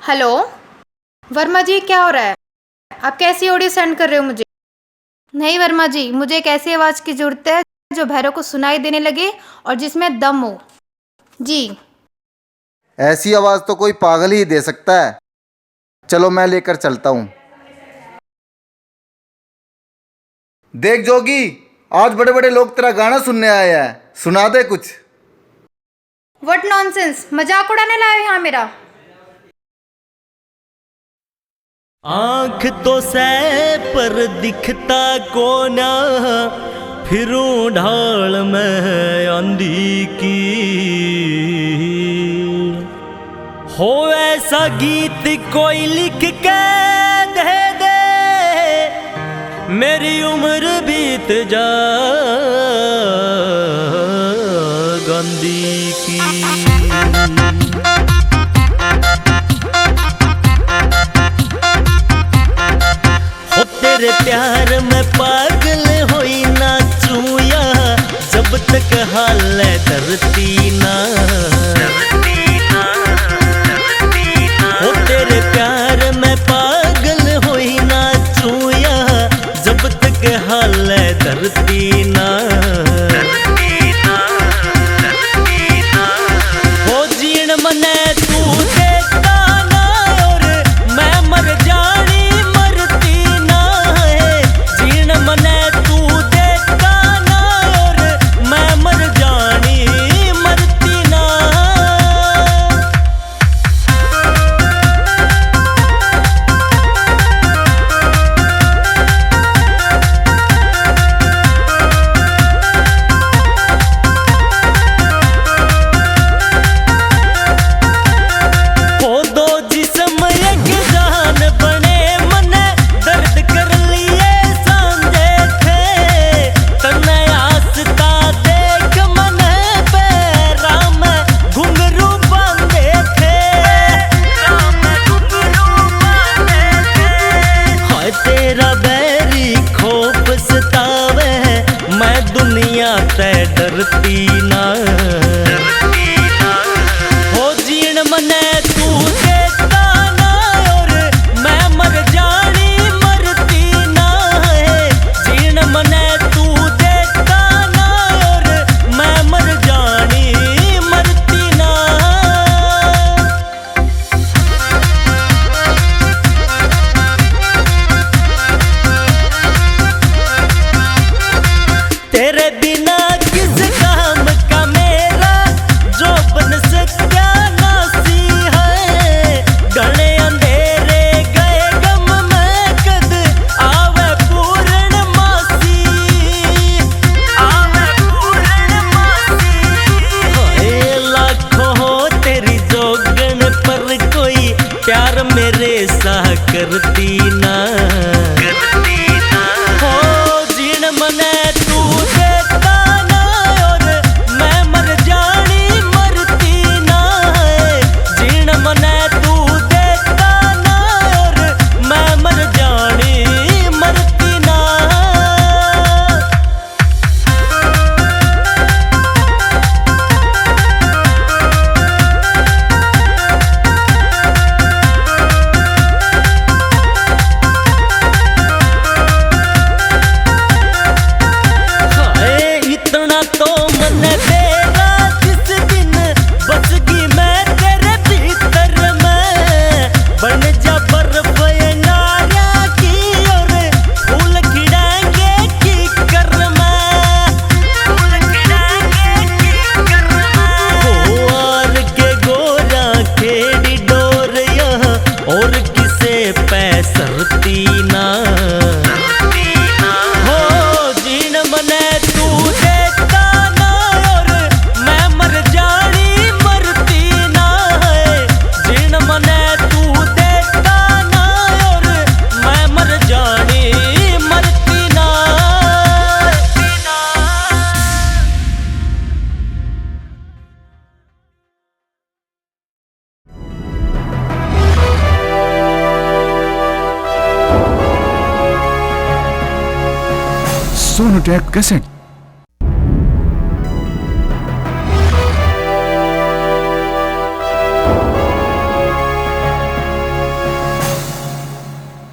Hello Verma जी, क्या हो रहा है? आप कैसी ऑडियो सेंड कर रहे हो मुझे? नहीं वर्मा जी, मुझे एक ऐसी आवाज़ की ज़रूरत है जो भैरव को सुनाई देने लगे और जिसमें दम हो। जी। ऐसी आवाज तो कोई पागल ही दे सकता है। चलो मैं लेकर चलता हूँ। देख जोगी, आज बड़े बड़े लोग तेरा गाना सुनने आए हैं, सुना दे कुछ। व्हाट नॉनसेंस, मजाक उड़ाने लाए हो यहाँ मेरा? आंख तो सै पर दिखता को ना, फिरूं ढाल में आंधी की। हो ऐसा गीत कोई लिख के दे दे, मेरी उम्र बीत जा गांधी की। तेरे प्यार में पागल होई नाचूया, जब तक हाल धरती ना। हो तेरे प्यार में पागल होई नाचूया, जब तक हाल धरती ना। हो जीण मने तू देता ना, और मैं मर जानी मने तू देखता ना, और मैं मर जानी मरती ना। वो दो जिस्म एक जान बने, मने दर्द कर लिए सांझे थे। तने आस्ता देख मने पैरा में घुंघरू बांधे थे, हाय तेरा बैरी खौफ सतावे, मैं दुनिया ते डरती ना। हो जीण मने तू देता ना, और मैं मर जानी मरती ना। जीण मने तू देता ना, और मैं मर जानी मरती ना। तेरे बिना किस काम का मेरा जो बन सकता नासी है। घने अंधेरे गए गम में कद आवे पूर्ण मासी, आवे पूर्ण मासी। हाय लाखों हो तेरी जोगन पर कोई प्यार मेरे सा करती ना। हो जीण मने तू देता ना, और मैं मर जानी मरती ना। जीण मने तू देता ना, और मैं मर जानी मरती ना। इतना तो मन तेरा जिस दिन बसगी मैं तेरे भीतर में। बन जा बर्फ नारा की, और फूल खिड़ाएंगे की कर में, फूल खिड़ाएंगे की कर में। हो और के गोरा खेड़ी डोर यहाँ, और किसे पैसरती ना। हो जीण मने तू देता ना, और मैं मर जानी मरती ना। जीण मने तू देता ना, और मैं मर जानी मरती ना। सोनोटेक कैसेट।